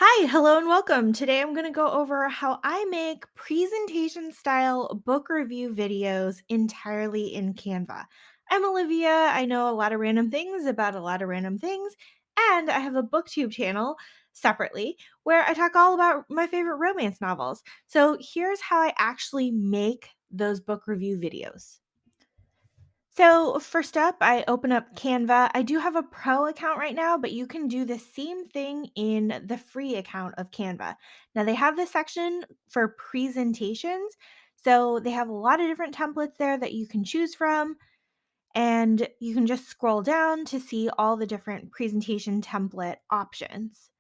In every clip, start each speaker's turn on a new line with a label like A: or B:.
A: Hi, hello, and welcome. Today I'm going to go over how I make presentation style book review videos entirely in Canva. I'm Olivia. I know a lot of random things about a lot of random things, and I have a booktube channel separately where I talk all about my favorite romance novels. So here's how I actually make those book review videos. So, first up, I open up Canva. I do have a pro account right now, but you can do the same thing in the free account of Canva. Now, they have this section for presentations. So, they have a lot of different templates there that you can choose from, and you can just scroll down to see all the different presentation template options.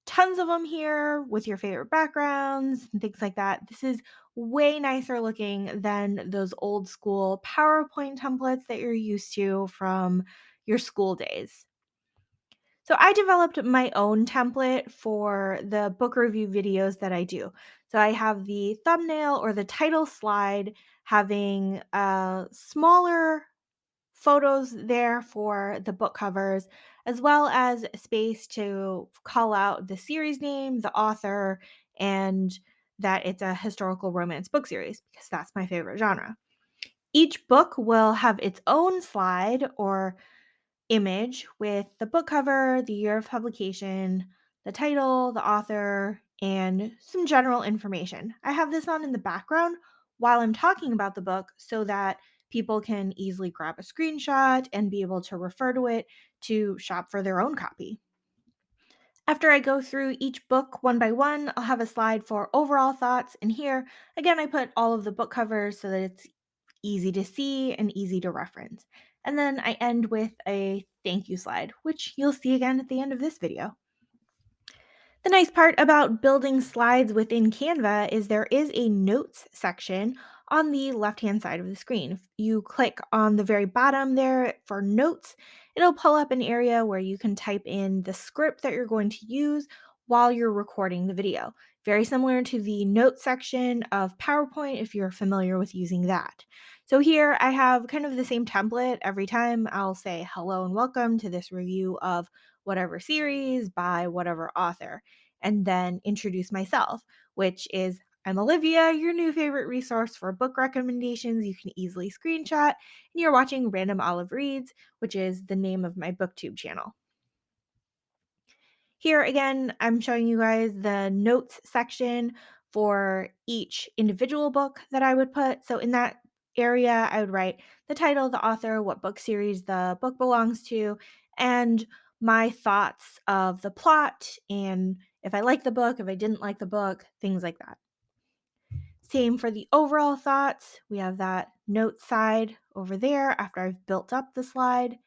A: Tons of them here with your favorite backgrounds and things like that. This is way nicer looking than those old school PowerPoint templates that you're used to from your school days. So I developed my own template for the book review videos that I do. So I have the thumbnail or the title slide having smaller photos there for the book covers, as well as space to call out the series name, the author, and that it's a historical romance book series because that's my favorite genre. Each book will have its own slide or image with the book cover, the year of publication, the title, the author, and some general information. I have this on in the background while I'm talking about the book so that people can easily grab a screenshot and be able to refer to it to shop for their own copy. After I go through each book one by one, I'll have a slide for overall thoughts. And here, again, I put all of the book covers so that it's easy to see and easy to reference. And then I end with a thank you slide, which you'll see again at the end of this video. The nice part about building slides within Canva is there is a notes section on the left-hand side of the screen. If you click on the very bottom there for notes, it'll pull up an area where you can type in the script that you're going to use while you're recording the video. Very similar to the notes section of PowerPoint if you're familiar with using that. So here I have kind of the same template every time. I'll say hello and welcome to this review of whatever series by whatever author and then introduce myself, which is I'm Olivia, your new favorite resource for book recommendations you can easily screenshot, and you're watching Random Olive Reads, which is the name of my booktube channel. Here again, I'm showing you guys the notes section for each individual book that I would put. So in that area, I would write the title, the author, what book series the book belongs to, and my thoughts of the plot and if I like the book, if I didn't like the book, things like that. Same for the overall thoughts. We have that notes side over there after I've built up the slide.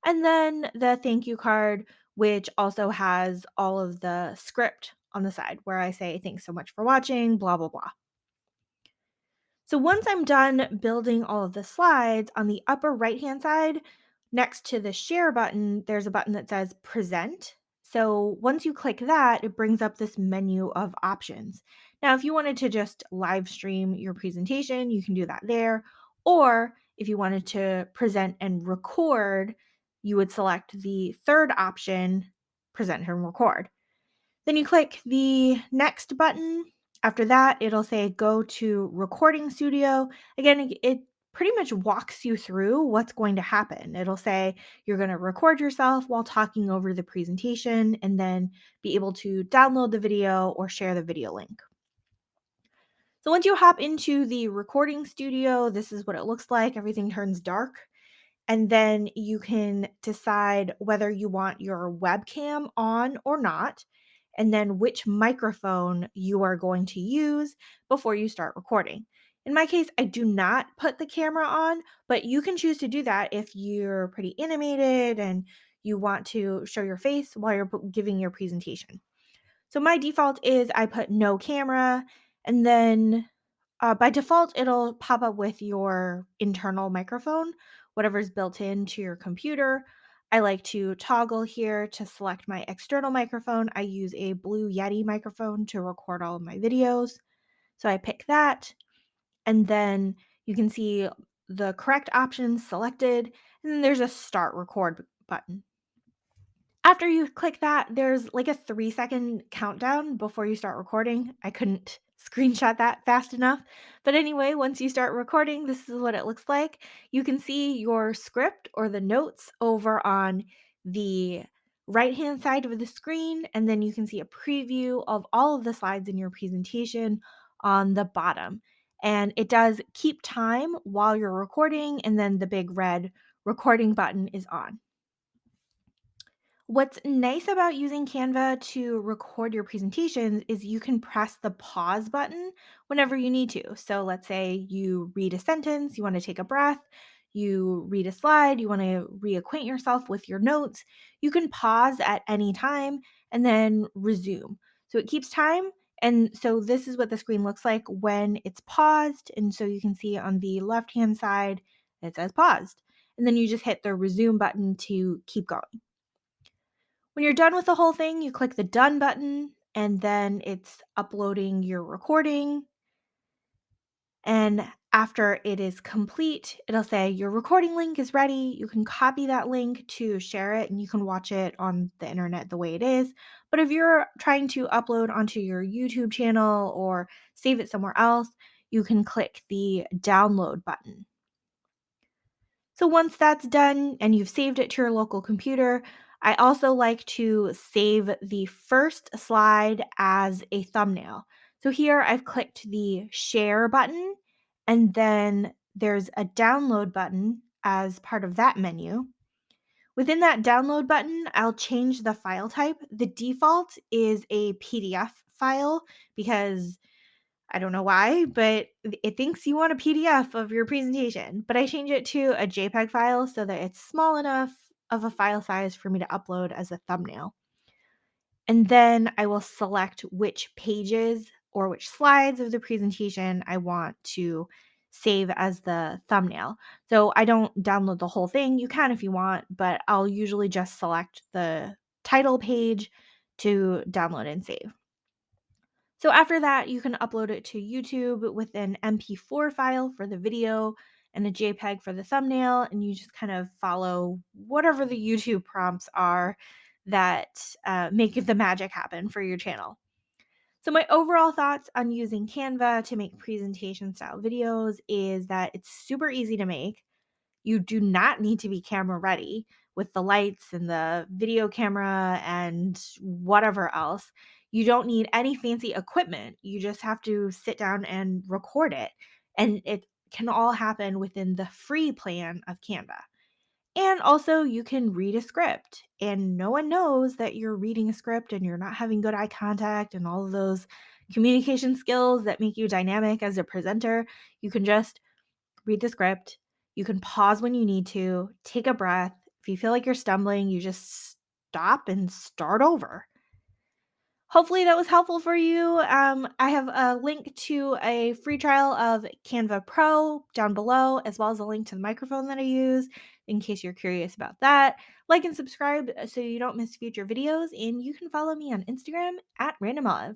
A: And then the thank you card, which also has all of the script on the side where I say, thanks so much for watching, blah, blah, blah. So once I'm done building all of the slides, on the upper right-hand side, next to the share button, there's a button that says present. So once you click that, it brings up this menu of options. Now, if you wanted to just live stream your presentation, you can do that there. Or if you wanted to present and record, you would select the third option, present and record. Then you click the next button. After that, it'll say go to recording studio. Again, it pretty much walks you through what's going to happen. It'll say you're going to record yourself while talking over the presentation and then be able to download the video or share the video link. So once you hop into the recording studio, this is what it looks like. Everything turns dark. And then you can decide whether you want your webcam on or not, and then which microphone you are going to use before you start recording. In my case, I do not put the camera on, but you can choose to do that if you're pretty animated and you want to show your face while you're giving your presentation. So my default is I put no camera, and then by default, it'll pop up with your internal microphone, whatever's built into your computer. I like to toggle here to select my external microphone. I use a Blue Yeti microphone to record all of my videos. So I pick that, and then you can see the correct options selected, and then there's a start record button. After you click that, there's like a 3-second countdown before you start recording. I couldn't screenshot that fast enough. But anyway, once you start recording, this is what it looks like. You can see your script or the notes over on the right-hand side of the screen, and then you can see a preview of all of the slides in your presentation on the bottom. And it does keep time while you're recording, and then the big red recording button is on. What's nice about using Canva to record your presentations is you can press the pause button whenever you need to. So let's say you read a sentence, you want to take a breath, you read a slide, you want to reacquaint yourself with your notes. You can pause at any time and then resume. So it keeps time. And so this is what the screen looks like when it's paused. And so you can see on the left-hand side, it says paused. And then you just hit the resume button to keep going. When you're done with the whole thing, you click the done button and then it's uploading your recording. And after it is complete, it'll say your recording link is ready. You can copy that link to share it and you can watch it on the internet the way it is. But if you're trying to upload onto your YouTube channel or save it somewhere else, you can click the download button. So once that's done and you've saved it to your local computer, I also like to save the first slide as a thumbnail. So here I've clicked the share button and then there's a download button as part of that menu. Within that download button, I'll change the file type. The default is a PDF file because I don't know why, but it thinks you want a PDF of your presentation, but I change it to a JPEG file so that it's small enough of a file size for me to upload as a thumbnail. And then I will select which pages or which slides of the presentation I want to save as the thumbnail. So I don't download the whole thing. You can if you want, but I'll usually just select the title page to download and save. So after that, you can upload it to YouTube with an MP4 file for the video and a JPEG for the thumbnail, and you just kind of follow whatever the YouTube prompts are that make the magic happen for your channel. So my overall thoughts on using Canva to make presentation style videos is that it's super easy to make. You do not need to be camera ready with the lights and the video camera and whatever else. You don't need any fancy equipment. You just have to sit down and record it. And it can all happen within the free plan of Canva. And also, you can read a script, and no one knows that you're reading a script and you're not having good eye contact and all of those communication skills that make you dynamic as a presenter. You can just read the script. You can pause when you need to, take a breath. If you feel like you're stumbling, you just stop and start over. Hopefully that was helpful for you. I have a link to a free trial of Canva Pro down below, as well as a link to the microphone that I use in case you're curious about that. Like and subscribe so you don't miss future videos, and you can follow me on Instagram at randomolive.